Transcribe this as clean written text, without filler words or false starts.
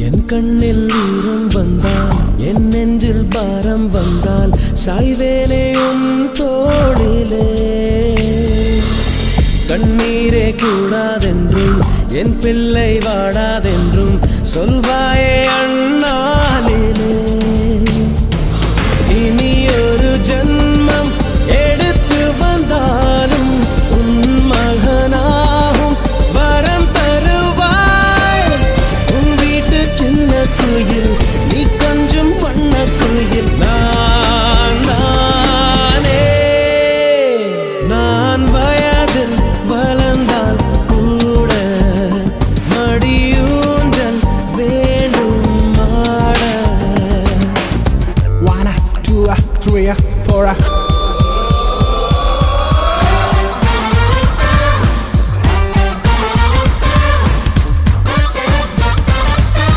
என் கண்ணில் ஈரம் வந்தால் என் நெஞ்சில் பாரம் வந்தால் சாய்வேனே உன் தோளிலே கண்ணீரே கூடாதென்றும் என் பிள்ளை வாடாதென்றும் சொல்வாயே அண்ணாலிலே இனி ஒரு ஜன்மம் எடுத்து வந்தாலும் உன் மகனாகும் வரம் தருவாய் உன் வீட்டு சின்ன குயில் நீ கொஞ்சம் வண்ண குயில் நான் நானே நான் வயதில் வளர்ந்தால் கூட மடியூஞ்சல் வேண்டும் ஆட 1 2 3 4